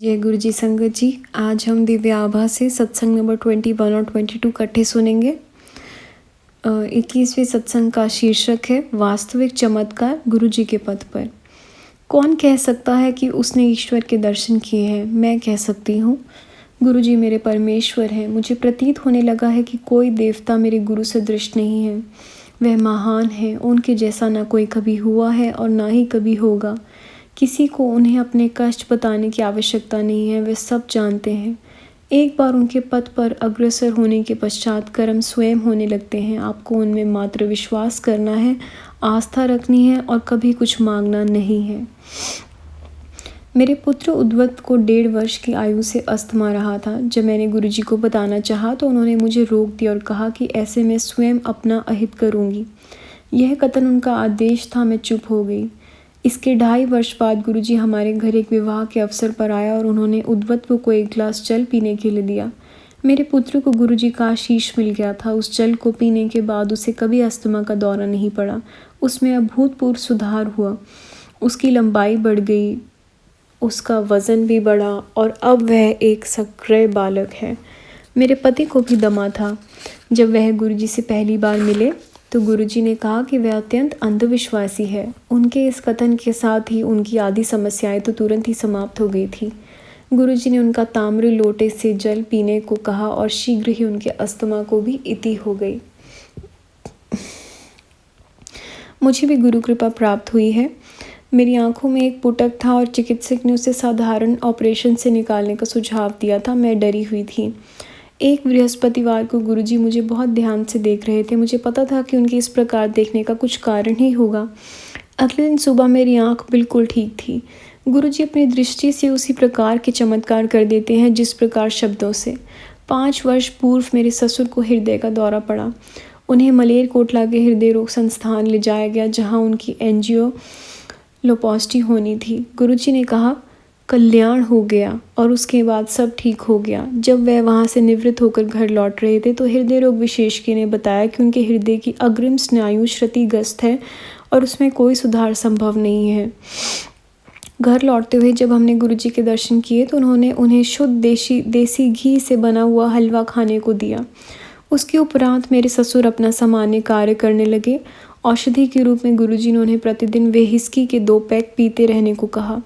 जय गुरु जी संगत जी। आज हम दिव्य आभा से सत्संग नंबर 21 और 22 इकट्ठे सुनेंगे। 21वें सत्संग का शीर्षक है वास्तविक चमत्कार गुरु जी के पद पर। कौन कह सकता है कि उसने ईश्वर के दर्शन किए हैं? मैं कह सकती हूँ, गुरु जी मेरे परमेश्वर हैं। मुझे प्रतीत होने लगा है कि कोई देवता मेरे गुरु सदृश नहीं है। वह महान है, उनके जैसा ना कोई कभी हुआ है और ना ही कभी होगा। किसी को उन्हें अपने कष्ट बताने की आवश्यकता नहीं है, वे सब जानते हैं। एक बार उनके पथ पर अग्रसर होने के पश्चात कर्म स्वयं होने लगते हैं। आपको उनमें मात्र विश्वास करना है, आस्था रखनी है और कभी कुछ मांगना नहीं है। मेरे पुत्र उद्वत को 1.5 वर्ष की आयु से अस्थमा रहा था। जब मैंने गुरुजी को बताना चाहा तो उन्होंने मुझे रोक दिया और कहा कि ऐसे मैं स्वयं अपना अहित करूंगी। यह कथन उनका आदेश था। मैं चुप हो गई। इसके 2.5 वर्ष बाद गुरुजी हमारे घर एक विवाह के अवसर पर आया और उन्होंने उद्वत्व को एक गिलास जल पीने के लिए दिया। मेरे पुत्र को गुरुजी का आशीष मिल गया था। उस जल को पीने के बाद उसे कभी अस्थमा का दौरा नहीं पड़ा। उसमें अभूतपूर्व सुधार हुआ। उसकी लंबाई बढ़ गई, उसका वजन भी बढ़ा और अब वह एक सक्रिय बालक है। मेरे पति को भी दमा था। जब वह गुरुजी से पहली बार मिले तो गुरुजी ने कहा कि वह अत्यंत अंधविश्वासी है। उनके इस कथन के साथ ही उनकी आधी समस्याएं तो तुरंत ही समाप्त हो गई थी। गुरुजी ने उनका ताम्र लोटे से जल पीने को कहा और शीघ्र ही उनके अस्थमा को भी इति हो गई। मुझे भी गुरु कृपा प्राप्त हुई है। मेरी आंखों में एक पुटक था और चिकित्सक ने उसे साधारण ऑपरेशन से निकालने का सुझाव दिया था। मैं डरी हुई थी। एक बृहस्पतिवार को गुरुजी मुझे बहुत ध्यान से देख रहे थे। मुझे पता था कि उनके इस प्रकार देखने का कुछ कारण ही होगा। अगले दिन सुबह मेरी आंख बिल्कुल ठीक थी। गुरुजी अपनी दृष्टि से उसी प्रकार के चमत्कार कर देते हैं जिस प्रकार शब्दों से। 5 वर्ष पूर्व मेरे ससुर को हृदय का दौरा पड़ा। उन्हें मलेरकोटला के हृदय रोग संस्थान ले जाया गया, जहाँ उनकी एंजियोलोपॉस्टी होनी थी। गुरुजी ने कहा कल्याण हो गया और उसके बाद सब ठीक हो गया। जब वह वहाँ से निवृत्त होकर घर लौट रहे थे तो हृदय रोग विशेषज्ञ ने बताया कि उनके हृदय की अग्रिम स्नायु क्षतिग्रस्त है और उसमें कोई सुधार संभव नहीं है। घर लौटते हुए जब हमने गुरुजी के दर्शन किए तो उन्होंने उन्हें शुद्ध देसी घी से बना हुआ हलवा खाने को दिया। उसके उपरांत मेरे ससुर अपना सामान्य कार्य करने लगे। औषधि के रूप में गुरुजी ने उन्हें प्रतिदिन व्हिस्की के 2 पैक पीते रहने को कहा।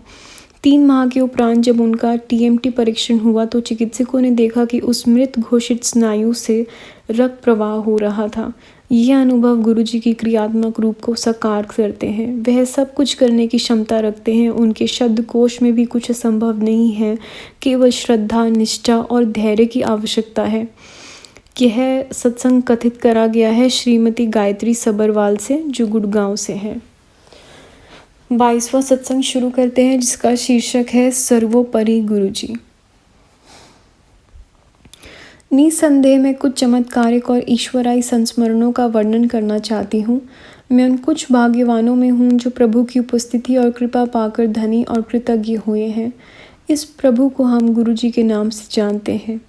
3 माह के उपरांत जब उनका टीएमटी परीक्षण हुआ तो चिकित्सकों ने देखा कि उस मृत घोषित स्नायु से रक्त प्रवाह हो रहा था। यह अनुभव गुरुजी की क्रियात्मक रूप को साकार करते हैं। वह सब कुछ करने की क्षमता रखते हैं। उनके शब्दकोश में भी कुछ असंभव नहीं है, केवल श्रद्धा, निष्ठा और धैर्य की आवश्यकता है। यह सत्संग कथित करा गया है श्रीमती गायत्री सबरवाल से, जो गुड़गांव से है। 22वां सत्संग शुरू करते हैं, जिसका शीर्षक है सर्वोपरि गुरुजी। निसंदेह मैं कुछ चमत्कारिक और ईश्वराई संस्मरणों का वर्णन करना चाहती हूँ। मैं उन कुछ भाग्यवानों में हूँ जो प्रभु की उपस्थिति और कृपा पाकर धनी और कृतज्ञ हुए हैं। इस प्रभु को हम गुरुजी के नाम से जानते हैं।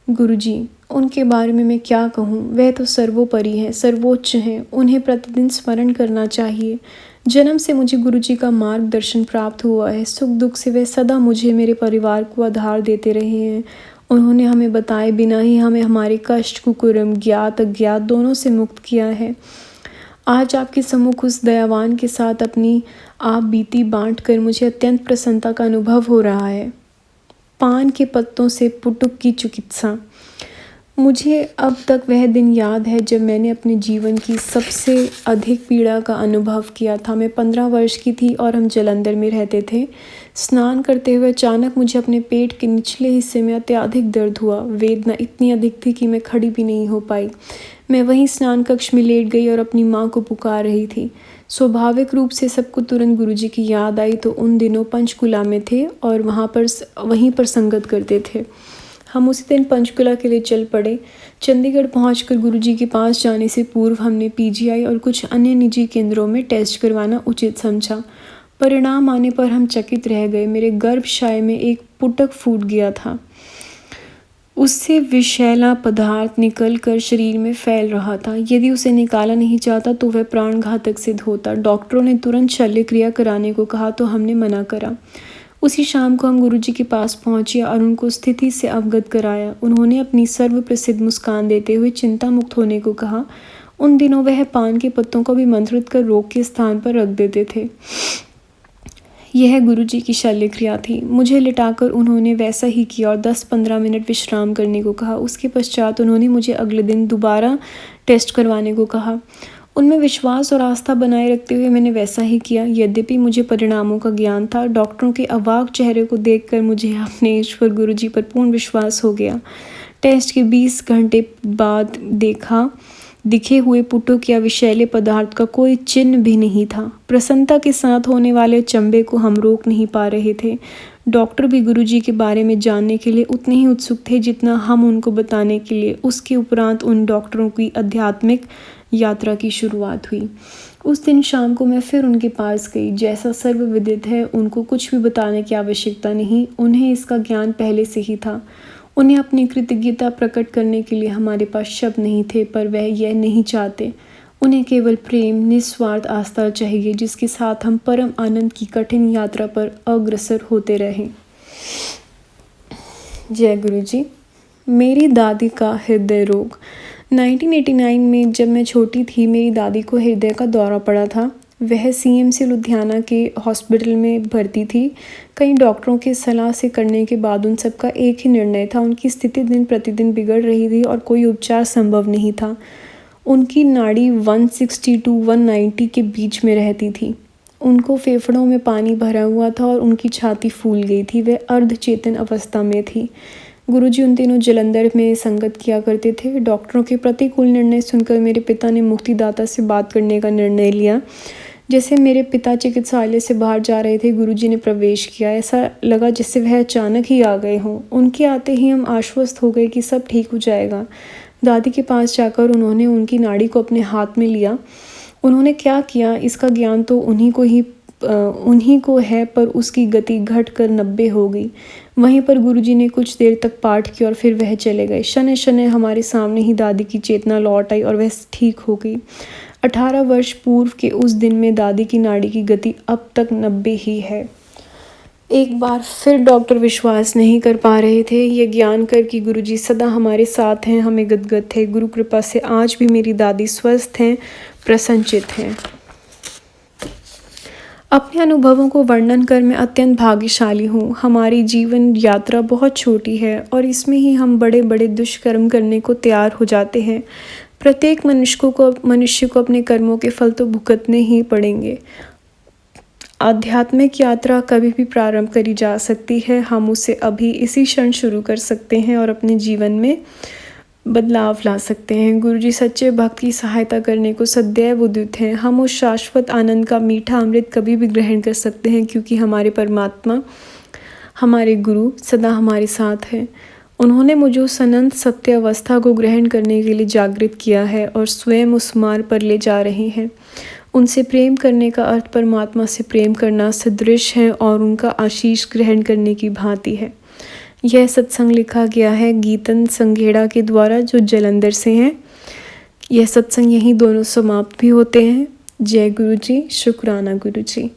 गुरुजी, उनके बारे में मैं क्या कहूँ? वह तो सर्वोपरि हैं, सर्वोच्च हैं। उन्हें प्रतिदिन स्मरण करना चाहिए। जन्म से मुझे गुरुजी का मार्गदर्शन प्राप्त हुआ है। सुख दुख से वे सदा मुझे, मेरे परिवार को आधार देते रहे हैं। उन्होंने हमें बताए बिना ही हमें हमारे कष्ट, कुकुर्म, ज्ञात अज्ञात दोनों से मुक्त किया है। आज आपके सम्मुख उस दयावान के साथ अपनी आप बीती बांट कर मुझे अत्यंत प्रसन्नता का अनुभव हो रहा है। पान के पत्तों से पुटुक की चिकित्सा। मुझे अब तक वह दिन याद है जब मैंने अपने जीवन की सबसे अधिक पीड़ा का अनुभव किया था। मैं 15 वर्ष की थी और हम जालंधर में रहते थे। स्नान करते हुए अचानक मुझे अपने पेट के निचले हिस्से में अत्यधिक दर्द हुआ। वेदना इतनी अधिक थी कि मैं खड़ी भी नहीं हो पाई। मैं वहीं स्नान कक्ष में लेट गई और अपनी माँ को पुकार रही थी। स्वाभाविक रूप से सबको तुरंत गुरुजी की याद आई तो उन दिनों पंचकुला में थे और वहीं पर संगत करते थे। हम उसी दिन पंचकुला के लिए चल पड़े। चंडीगढ़ पहुंचकर गुरुजी के पास जाने से पूर्व हमने पीजीआई और कुछ अन्य निजी केंद्रों में टेस्ट करवाना उचित समझा। परिणाम आने पर हम चकित रह गए। मेरे गर्भाशय में एक पुटक फूट गया था। उससे विषैला पदार्थ निकल कर शरीर में फैल रहा था। यदि उसे निकाला नहीं जाता तो वह प्राणघातक सिद्ध होता। डॉक्टरों ने तुरंत शल्य क्रिया कराने को कहा तो हमने मना करा। उसी शाम को हम गुरुजी के पास पहुंचे और उनको स्थिति से अवगत कराया। उन्होंने अपनी सर्व प्रसिद्ध मुस्कान देते हुए चिंता मुक्त होने को कहा। उन दिनों वह पान के पत्तों को भी मंत्रित कर रोग के स्थान पर रख देते थे। यह गुरुजी की शल्य क्रिया थी। मुझे लिटाकर उन्होंने वैसा ही किया और 10-15 मिनट विश्राम करने को कहा। उसके पश्चात उन्होंने मुझे अगले दिन दोबारा टेस्ट करवाने को कहा। उनमें विश्वास और आस्था बनाए रखते हुए मैंने वैसा ही किया। यद्यपि मुझे परिणामों का ज्ञान था, डॉक्टरों के अवाक चेहरे को देखकर मुझे अपने ईश्वर गुरुजी पर पूर्ण विश्वास हो गया। टेस्ट के 20 घंटे बाद दिखे हुए पुटुक या विषैले पदार्थ का कोई चिन्ह भी नहीं था। प्रसन्नता के साथ होने वाले चंबे को हम रोक नहीं पा रहे थे। डॉक्टर भी गुरुजी के बारे में जानने के लिए उतने ही उत्सुक थे जितना हम उनको बताने के लिए। उसके उपरांत उन डॉक्टरों की आध्यात्मिक यात्रा की शुरुआत हुई। उस दिन शाम को मैं फिर उनके पास गई। जैसा सर्वविदित है, उनको कुछ भी बताने की आवश्यकता नहीं, उन्हें इसका ज्ञान पहले से ही था। उन्हें अपनी कृतज्ञता प्रकट करने के लिए हमारे पास शब्द नहीं थे, पर वह यह नहीं चाहते। उन्हें केवल प्रेम, निस्वार्थ आस्था चाहिए, जिसके साथ हम परम आनंद की कठिन यात्रा पर अग्रसर होते रहें। जय गुरु जी। मेरी दादी का हृदय रोग। 1989 में जब मैं छोटी थी, मेरी दादी को हृदय का दौरा पड़ा था। वह CMC लुधियाना के हॉस्पिटल में भर्ती थी। कई डॉक्टरों की सलाह से करने के बाद उन सबका एक ही निर्णय था। उनकी स्थिति दिन प्रतिदिन बिगड़ रही थी और कोई उपचार संभव नहीं था। उनकी नाड़ी 160 to 190 के बीच में रहती थी। उनको फेफड़ों में पानी भरा हुआ था और उनकी छाती फूल गई थी। वह अर्धचेतन अवस्था में थी। गुरुजी उन दिनों जलंधर में संगत किया करते थे। डॉक्टरों के प्रतिकूल निर्णय सुनकर मेरे पिता ने मुक्तिदाता से बात करने का निर्णय लिया। जैसे मेरे पिता चिकित्सालय से बाहर जा रहे थे, गुरुजी ने प्रवेश किया। ऐसा लगा जैसे वह अचानक ही आ गए हों। उनके आते ही हम आश्वस्त हो गए कि सब ठीक हो जाएगा। दादी के पास जाकर उन्होंने उनकी नाड़ी को अपने हाथ में लिया। उन्होंने क्या किया इसका ज्ञान तो उन्हीं को है, पर उसकी गति घटकर 90 हो गई। वहीं पर गुरुजी ने कुछ देर तक पाठ किया और फिर वह चले गए। शनै शनै हमारे सामने ही दादी की चेतना लौट आई और वह ठीक हो गई। 18 वर्ष पूर्व के उस दिन में दादी की नाड़ी की गति अब तक 90 ही है। एक बार फिर डॉक्टर विश्वास नहीं कर पा रहे थे। ये ज्ञान कर कि गुरुजी सदा हमारे साथ हैं, हमें गदगद थे। गुरु कृपा से आज भी मेरी दादी स्वस्थ हैं, प्रसन्नचित हैं। अपने अनुभवों को वर्णन कर मैं अत्यंत भाग्यशाली हूँ। हमारी जीवन यात्रा बहुत छोटी है और इसमें ही हम बड़े बड़े दुष्कर्म करने को तैयार हो जाते हैं। प्रत्येक मनुष्य को अपने कर्मों के फल तो भुगतने ही पड़ेंगे। आध्यात्मिक यात्रा कभी भी प्रारंभ करी जा सकती है। हम उसे अभी इसी क्षण शुरू कर सकते हैं और अपने जीवन में बदलाव ला सकते हैं। गुरुजी सच्चे भक्त की सहायता करने को सदैव उद्युत हैं। हम उस शाश्वत आनंद का मीठा अमृत कभी भी ग्रहण कर सकते हैं, क्योंकि हमारे परमात्मा, हमारे गुरु सदा हमारे साथ हैं। उन्होंने मुझे उस अनंत सत्य अवस्था को ग्रहण करने के लिए जागृत किया है और स्वयं उस मार्ग पर ले जा रहे हैं। उनसे प्रेम करने का अर्थ परमात्मा से प्रेम करना सदृश है और उनका आशीष ग्रहण करने की भांति है। यह सत्संग लिखा गया है गीतन संघेड़ा के द्वारा, जो जलंधर से हैं। यह सत्संग यहीं दोनों समाप्त भी होते हैं। जय गुरु जी। शुक्राना गुरु जी।